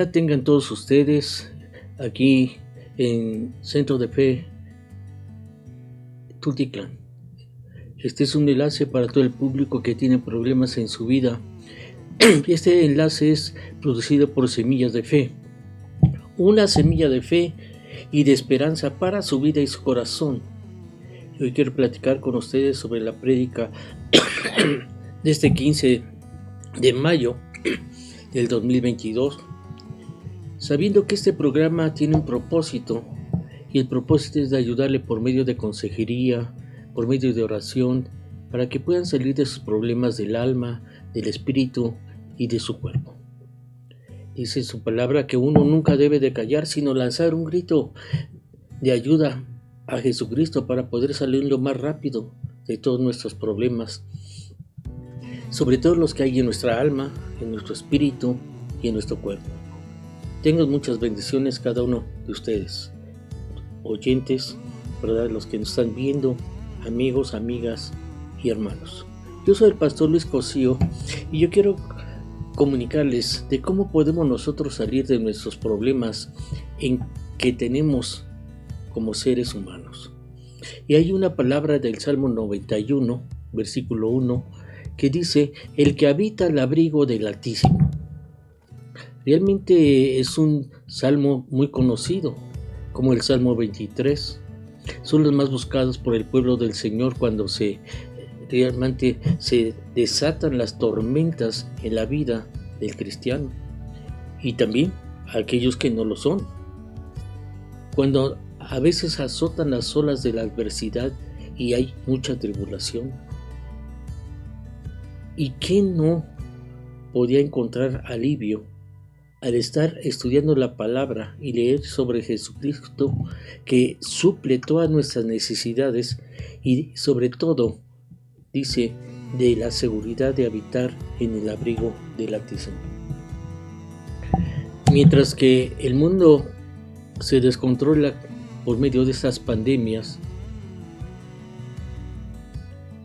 día tengan todos ustedes aquí en Centro de Fe Tultitlán. Este es un enlace para todo el público que tiene problemas en su vida. Este enlace es producido por Semillas de Fe, una semilla de fe y de esperanza para su vida y su corazón. Hoy quiero platicar con ustedes sobre la prédica de este 15 de mayo del 2022, sabiendo que este programa tiene un propósito, y el propósito es de ayudarle por medio de consejería, por medio de oración, para que puedan salir de sus problemas del alma, del espíritu y de su cuerpo. Dice en su palabra que uno nunca debe de callar, sino lanzar un grito de ayuda a Jesucristo para poder salir lo más rápido de todos nuestros problemas, sobre todo los que hay en nuestra alma, en nuestro espíritu y en nuestro cuerpo. Tengan muchas bendiciones cada uno de ustedes, oyentes, ¿verdad? Los que nos están viendo, amigos, amigas y hermanos. Yo soy el pastor Luis Cosío y yo quiero comunicarles de cómo podemos nosotros salir de nuestros problemas en que tenemos como seres humanos. Y hay una palabra del Salmo 91, versículo 1, que dice: el que habita el abrigo del Altísimo. Realmente es un salmo muy conocido, como el Salmo 23. Son los más buscados por el pueblo del Señor cuando realmente se desatan las tormentas en la vida del cristiano, y también a aquellos que no lo son. Cuando a veces azotan las olas de la adversidad y hay mucha tribulación. ¿Y quién no podía encontrar alivio al estar estudiando la palabra y leer sobre Jesucristo, que suple todas nuestras necesidades y sobre todo, dice, de la seguridad de habitar en el abrigo del Altísimo? Mientras que el mundo se descontrola por medio de estas pandemias,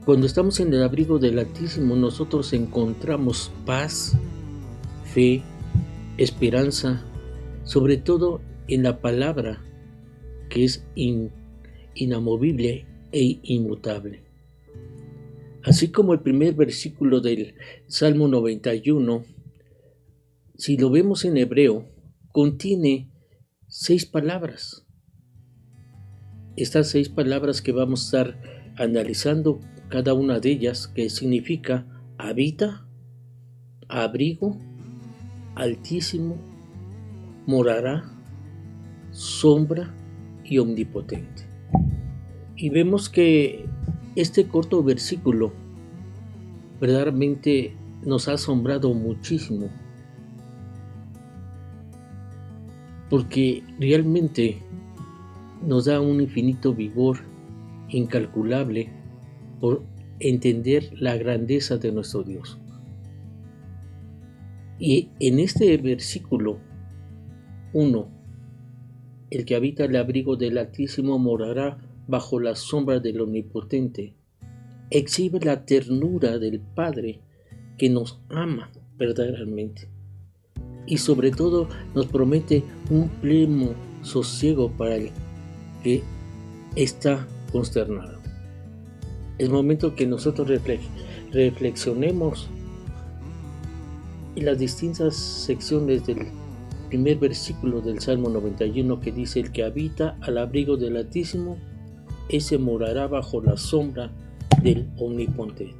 cuando estamos en el abrigo del Altísimo, nosotros encontramos paz, fe, esperanza, sobre todo en la palabra que es inamovible e inmutable. Así como el primer versículo del Salmo 91, si lo vemos en hebreo, contiene 6 palabras. Estas 6 palabras que vamos a estar analizando, cada una de ellas, que significa habita, abrigo, altísimo, morará, sombra y omnipotente. Y vemos que este corto versículo verdaderamente nos ha asombrado muchísimo, porque realmente nos da un infinito vigor incalculable por entender la grandeza de nuestro Dios. Y en este versículo 1, el que habita el abrigo del Altísimo morará bajo la sombra del Omnipotente, exhibe la ternura del Padre que nos ama verdaderamente, y sobre todo nos promete un pleno sosiego para el que está consternado. Es momento que nosotros reflexionemos en las distintas secciones del primer versículo del Salmo 91, que dice: el que habita al abrigo del Altísimo, ese morará bajo la sombra del Omnipotente.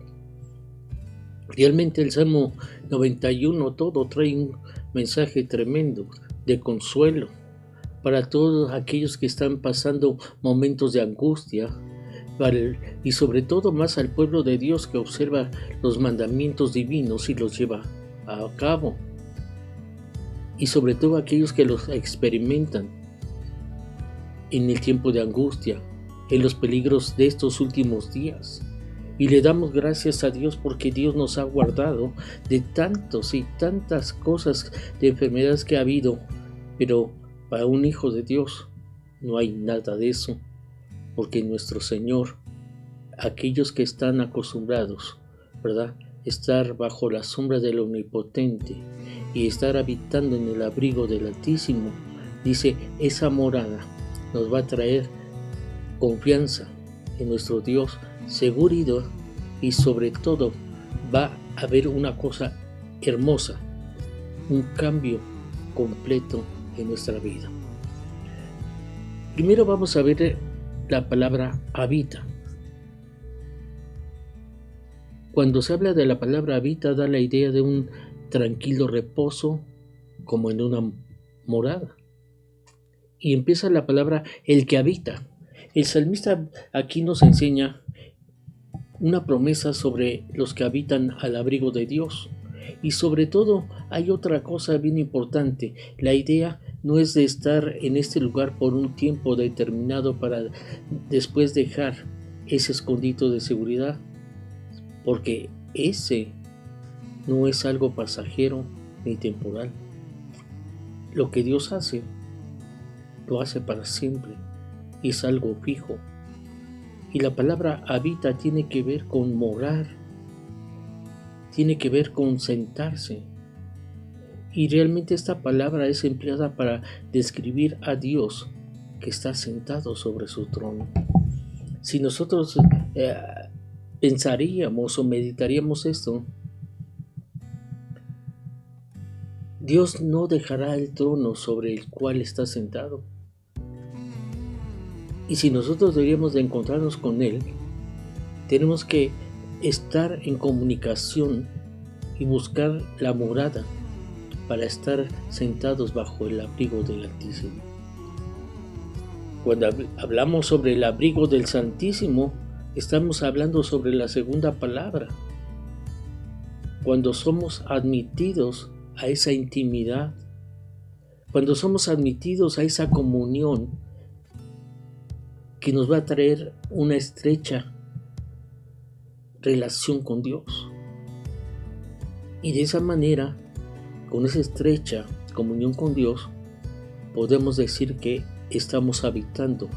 Realmente el Salmo 91 todo trae un mensaje tremendo de consuelo para todos aquellos que están pasando momentos de angustia, y sobre todo más al pueblo de Dios que observa los mandamientos divinos y los lleva a cabo, y sobre todo aquellos que los experimentan en el tiempo de angustia, en los peligros de estos últimos días. Y le damos gracias a Dios porque Dios nos ha guardado de tantos y tantas cosas, de enfermedades que ha habido, pero para un hijo de Dios no hay nada de eso, porque nuestro Señor, aquellos que están acostumbrados, ¿verdad?, estar bajo la sombra del Omnipotente, y estar habitando en el abrigo del Altísimo, dice, esa morada nos va a traer confianza en nuestro Dios, seguridad, y sobre todo va a haber una cosa hermosa, un cambio completo en nuestra vida. Primero vamos a ver la palabra habita. Cuando se habla de la palabra habita, da la idea de un tranquilo reposo, como en una morada. Y empieza la palabra el que habita. El salmista aquí nos enseña una promesa sobre los que habitan al abrigo de Dios. Y sobre todo hay otra cosa bien importante. La idea no es de estar en este lugar por un tiempo determinado para después dejar ese escondite de seguridad, porque ese no es algo pasajero ni temporal. Lo que Dios hace, lo hace para siempre, y es algo fijo. Y la palabra habita tiene que ver con morar, tiene que ver con sentarse. Y realmente esta palabra es empleada para describir a Dios que está sentado sobre su trono. Si nosotros pensaríamos o meditaríamos esto, Dios no dejará el trono sobre el cual está sentado. Y si nosotros deberíamos de encontrarnos con Él, tenemos que estar en comunicación y buscar la morada para estar sentados bajo el abrigo del Altísimo. Cuando hablamos sobre el abrigo del Santísimo, estamos hablando sobre la segunda palabra. Cuando somos admitidos a esa intimidad, cuando somos admitidos a esa comunión que nos va a traer una estrecha relación con Dios. Y de esa manera, con esa estrecha comunión con Dios, podemos decir que estamos habitando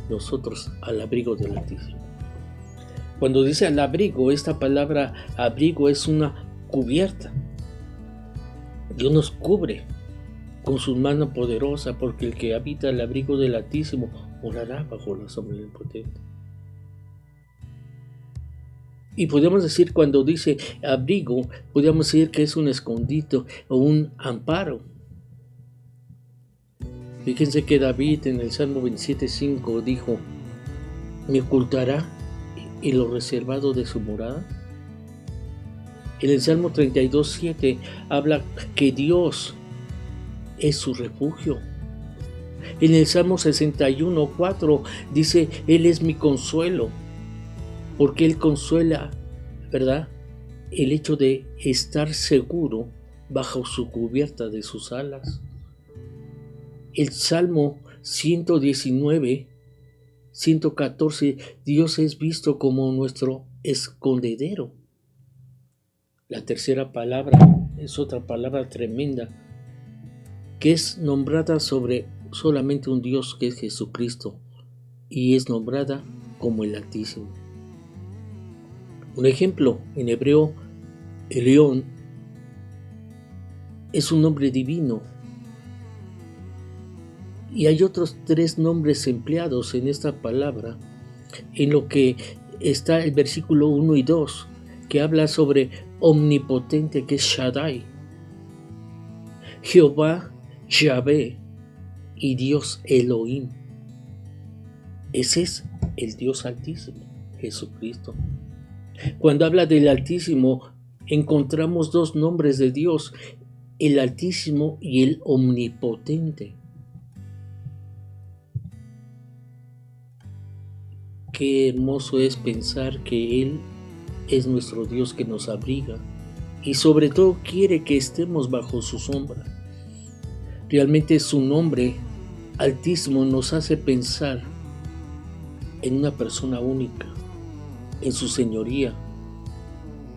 nosotros al abrigo del Altísimo. Cuando dice al abrigo, esta palabra abrigo es una cubierta. Dios nos cubre con su mano poderosa, porque el que habita el abrigo del Altísimo morará bajo la sombra del Potente. Y podemos decir, cuando dice abrigo, podemos decir que es un escondite o un amparo. Fíjense que David en el Salmo 27:5 dijo, ¿me ocultará en lo reservado de su morada? En el Salmo 32:7 habla que Dios es su refugio. En el Salmo 61:4 dice, Él es mi consuelo, porque Él consuela, ¿verdad?, el hecho de estar seguro bajo su cubierta de sus alas. El Salmo 119, 114, Dios es visto como nuestro escondedero. La tercera palabra es otra palabra tremenda, que es nombrada sobre solamente un Dios, que es Jesucristo, y es nombrada como el Altísimo. Un ejemplo, en hebreo, Elión es un nombre divino, y hay otros 3 nombres empleados en esta palabra, en lo que está el versículo 1 y 2, que habla sobre omnipotente, que es Shaddai, Jehová, Yahvé y Dios Elohim. Ese es el Dios Altísimo, Jesucristo. Cuando habla del Altísimo, encontramos 2 nombres de Dios, el Altísimo y el Omnipotente. Qué hermoso es pensar que Él es nuestro Dios que nos abriga y sobre todo quiere que estemos bajo su sombra. Realmente su nombre Altísimo nos hace pensar en una persona única, en su señoría,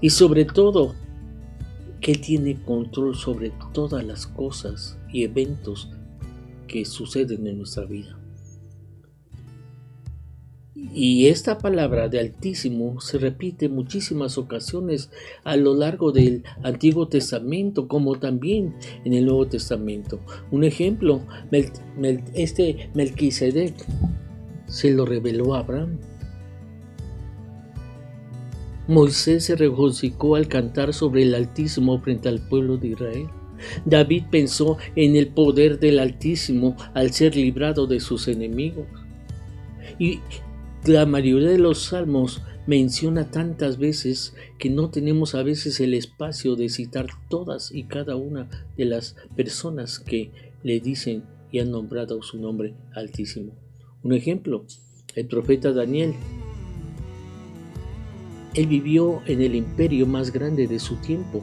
y sobre todo que Él tiene control sobre todas las cosas y eventos que suceden en nuestra vida. Y esta palabra de Altísimo se repite en muchísimas ocasiones a lo largo del Antiguo Testamento, como también en el Nuevo Testamento. Un ejemplo, Melquisedec se lo reveló a Abraham. Moisés se regocijó al cantar sobre el Altísimo frente al pueblo de Israel. David pensó en el poder del Altísimo al ser librado de sus enemigos. Y la mayoría de los salmos menciona tantas veces que no tenemos a veces el espacio de citar todas y cada una de las personas que le dicen y han nombrado su nombre Altísimo. Un ejemplo, el profeta Daniel. Él vivió en el imperio más grande de su tiempo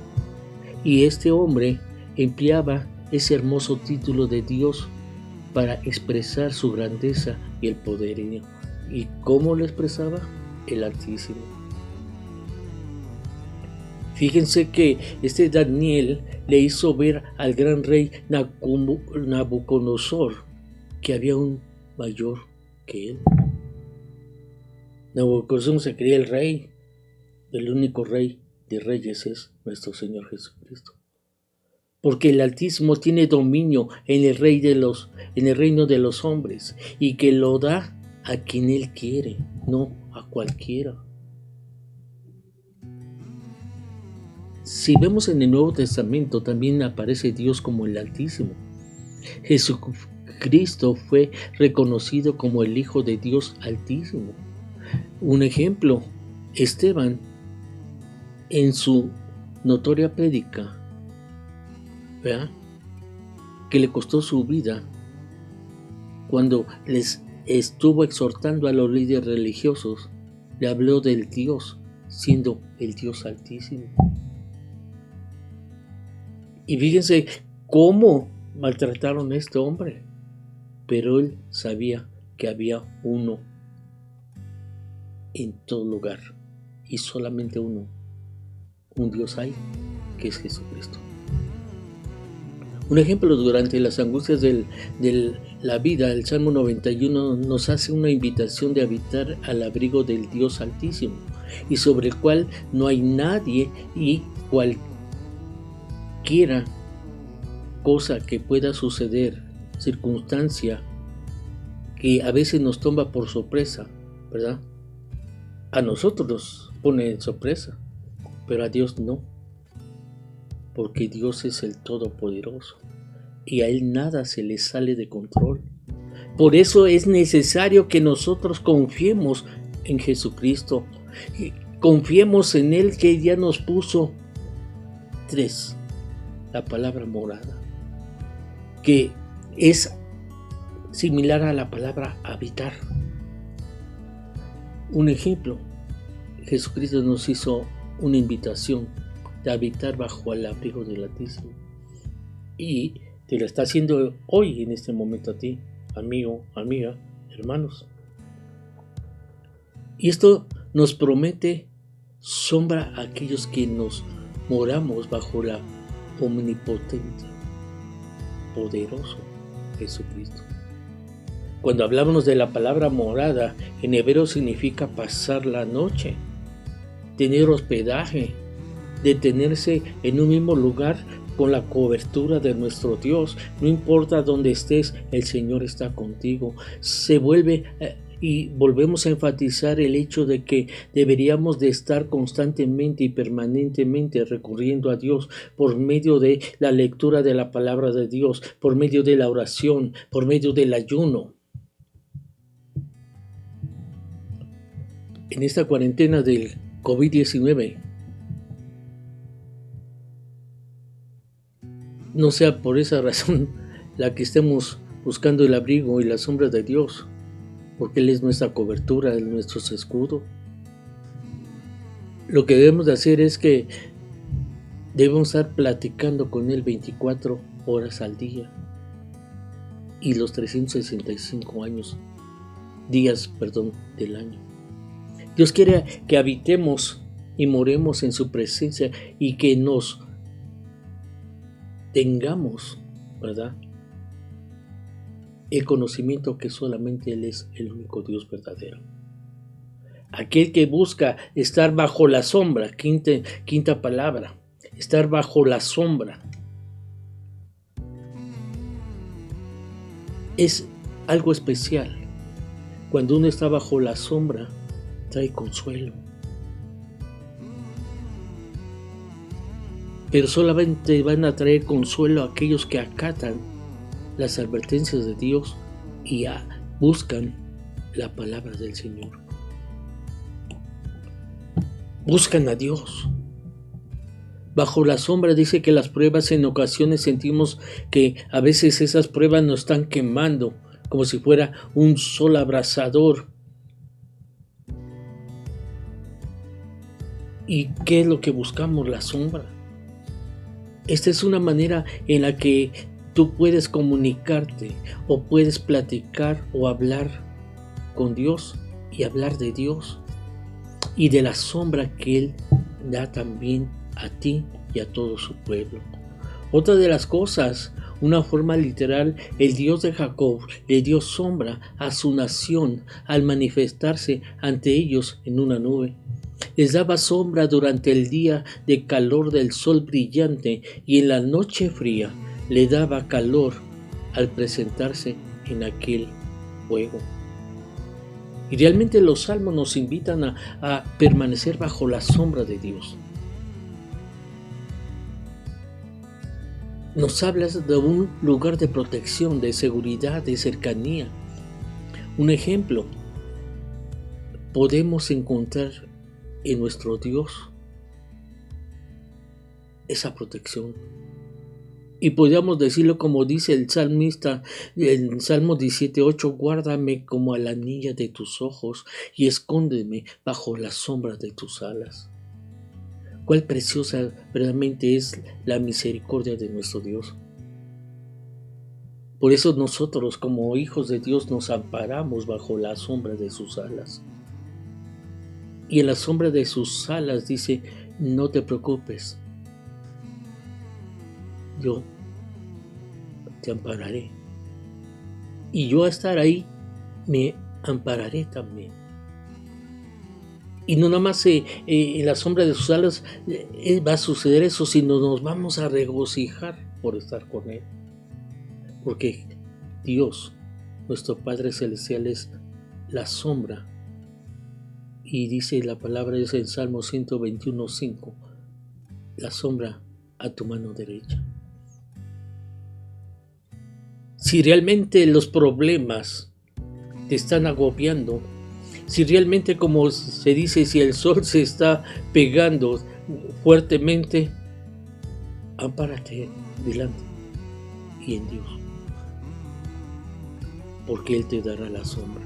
y este hombre empleaba ese hermoso título de Dios para expresar su grandeza y el poder en él. ¿Y cómo lo expresaba? El Altísimo. Fíjense que este Daniel le hizo ver al gran rey Nabucodonosor que había un mayor que él. Nabucodonosor se creía el rey, el único rey de reyes es nuestro Señor Jesucristo. Porque el Altísimo tiene dominio en el reino de los hombres y que lo da a quien Él quiere, no a cualquiera. Si vemos en el Nuevo Testamento también aparece Dios como el Altísimo. Jesucristo fue reconocido como el Hijo de Dios Altísimo. Un ejemplo, Esteban en su notoria prédica, ¿verdad?, que le costó su vida cuando les estuvo exhortando a los líderes religiosos, le habló del Dios siendo el Dios Altísimo. Y fíjense cómo maltrataron a este hombre, pero él sabía que había uno en todo lugar y solamente uno, un Dios hay, que es Jesucristo. Un ejemplo, durante las angustias de la vida, el Salmo 91 nos hace una invitación de habitar al abrigo del Dios Altísimo y sobre el cual no hay nadie y cualquiera cosa que pueda suceder, circunstancia que a veces nos toma por sorpresa, ¿verdad? A nosotros nos pone en sorpresa, pero a Dios no, porque Dios es el Todopoderoso y a Él nada se le sale de control. Por eso es necesario que nosotros confiemos en Jesucristo, confiemos en Él que ya nos puso 3, la palabra morada, que es similar a la palabra habitar. Un ejemplo, Jesucristo nos hizo una invitación de habitar bajo el abrigo del Altísimo y te lo está haciendo hoy en este momento a ti, amigo, amiga, hermanos. Y esto nos promete sombra a aquellos que nos moramos bajo la omnipotente, poderoso Jesucristo. Cuando hablamos de la palabra morada, en hebreo significa pasar la noche, tener hospedaje, detenerse en un mismo lugar con la cobertura de nuestro Dios. No importa dónde estés, el Señor está contigo. Se vuelve y volvemos a enfatizar el hecho de que deberíamos de estar constantemente y permanentemente recurriendo a Dios por medio de la lectura de la palabra de Dios, por medio de la oración, por medio del ayuno. En esta cuarentena del COVID-19, no sea por esa razón la que estemos buscando el abrigo y la sombra de Dios, porque Él es nuestra cobertura, Él es nuestro escudo. Lo que debemos de hacer es que debemos estar platicando con Él 24 horas al día y los 365 días del año. Dios quiere que habitemos y moremos en su presencia y que nos tengamos, ¿verdad?, el conocimiento que solamente Él es el único Dios verdadero. aquel que busca estar bajo la sombra, quinta palabra, estar bajo la sombra. Es algo especial. Cuando uno está bajo la sombra, trae consuelo. Pero solamente van a traer consuelo a aquellos que acatan las advertencias de Dios y buscan la palabra del Señor. Buscan a Dios. Bajo la sombra dice que las pruebas, en ocasiones sentimos que a veces esas pruebas nos están quemando como si fuera un sol abrasador. ¿Y qué es lo que buscamos? La sombra. Esta es una manera en la que tú puedes comunicarte o puedes platicar o hablar con Dios y hablar de Dios y de la sombra que Él da también a ti y a todo su pueblo. Otra de las cosas, una forma literal, el Dios de Jacob le dio sombra a su nación al manifestarse ante ellos en una nube. Les daba sombra durante el día de calor del sol brillante y en la noche fría le daba calor al presentarse en aquel fuego. Y realmente los salmos nos invitan a permanecer bajo la sombra de Dios. Nos hablas de un lugar de protección, de seguridad, de cercanía. Un ejemplo, podemos encontrar en nuestro Dios esa protección. Y podríamos decirlo como dice el salmista en Salmo 17:8, guárdame como a la niña de tus ojos y escóndeme bajo la sombra de tus alas. Cuál preciosa realmente es la misericordia de nuestro Dios. Por eso nosotros como hijos de Dios nos amparamos bajo la sombra de sus alas. Y en la sombra de sus alas dice, no te preocupes, yo te ampararé. Y yo a estar ahí me ampararé también. Y no nada más en la sombra de sus alas va a suceder eso, sino nos vamos a regocijar por estar con Él. Porque Dios, nuestro Padre Celestial, es la sombra. Y dice la palabra es en Salmo 121:5, la sombra a tu mano derecha. Si realmente los problemas te están agobiando, si realmente, como se dice, si el sol se está pegando fuertemente, ampárate delante y en Dios, porque Él te dará la sombra.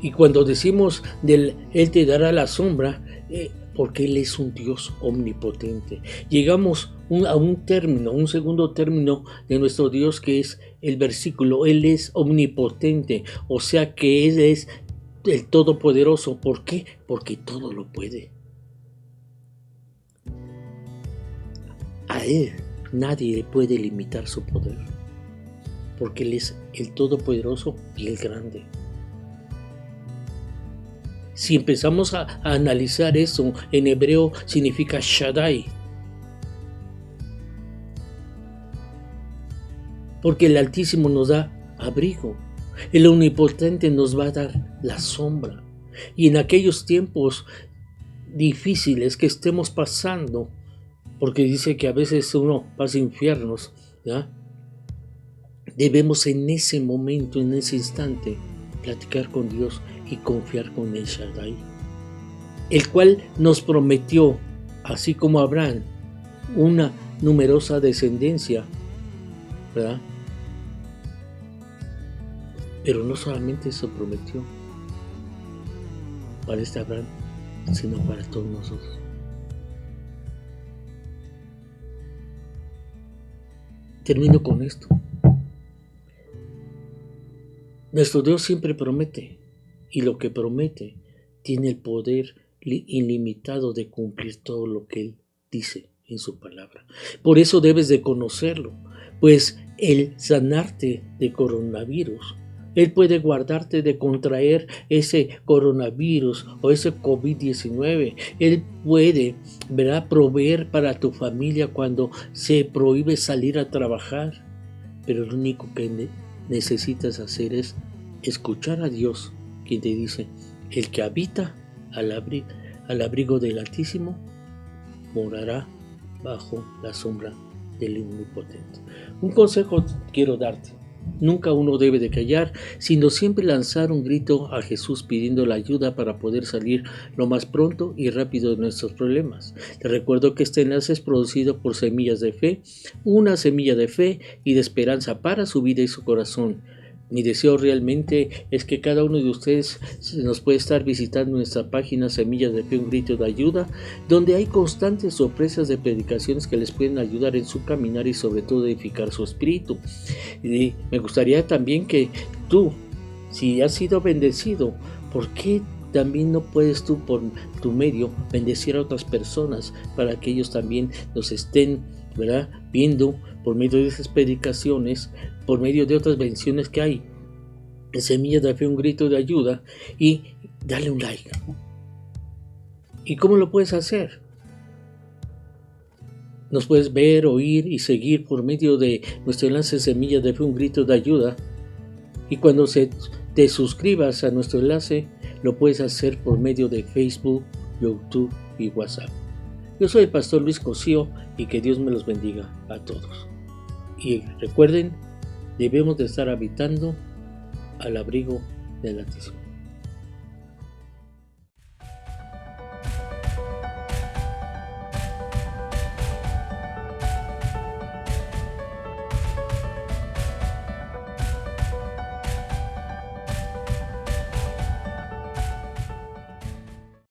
Y cuando decimos Él te dará la sombra, porque Él es un Dios omnipotente. Llegamos a un segundo término de nuestro Dios, que es el versículo, Él es omnipotente, o sea que Él es el Todopoderoso. ¿Por qué? Porque todo lo puede. A Él nadie le puede limitar su poder, porque Él es el Todopoderoso y el Grande. Si empezamos a analizar eso, en hebreo significa Shaddai, porque el Altísimo nos da abrigo, el Omnipotente nos va a dar la sombra. Y en aquellos tiempos difíciles que estemos pasando, porque dice que a veces uno pasa infiernos, ¿ya? Debemos en ese momento, en ese instante, platicar con Dios y confiar con el Shaddai, el cual nos prometió, así como Abraham, una numerosa descendencia, ¿verdad? Pero no solamente eso prometió para este Abraham, sino para todos nosotros. Termino con esto. Nuestro Dios siempre promete, y lo que promete tiene el poder ilimitado de cumplir todo lo que Él dice en su palabra. Por eso debes de conocerlo, pues el sanarte de coronavirus Él puede guardarte de contraer ese coronavirus o ese COVID-19. Él puede, ¿verdad?, proveer para tu familia cuando se prohíbe salir a trabajar. Pero lo único que necesitas hacer es escuchar a Dios, quien te dice: el que habita al abrigo del Altísimo morará bajo la sombra del Omnipotente. Un consejo quiero darte: nunca uno debe de callar, sino siempre lanzar un grito a Jesús pidiendo la ayuda para poder salir lo más pronto y rápido de nuestros problemas. Te recuerdo que este enlace es producido por Semillas de Fe, una semilla de fe y de esperanza para su vida y su corazón. Mi deseo realmente es que cada uno de ustedes nos puede estar visitando nuestra página Semillas de Fe, un grito de ayuda, donde hay constantes sorpresas de predicaciones que les pueden ayudar en su caminar y sobre todo edificar su espíritu. Y me gustaría también que tú, si has sido bendecido, ¿por qué también no puedes tú por tu medio bendecir a otras personas para que ellos también nos estén, ¿verdad?, viendo por medio de esas predicaciones, por medio de otras bendiciones que hay en Semillas de Fe, un grito de ayuda, y dale un like? ¿Y cómo lo puedes hacer? Nos puedes ver, oír y seguir por medio de nuestro enlace Semillas de Fe, un grito de ayuda. Y cuando te suscribas a nuestro enlace, lo puedes hacer por medio de Facebook, YouTube y WhatsApp. Yo soy el Pastor Luis Cosío y que Dios me los bendiga a todos. Y recuerden, debemos de estar habitando al abrigo del Altísimo.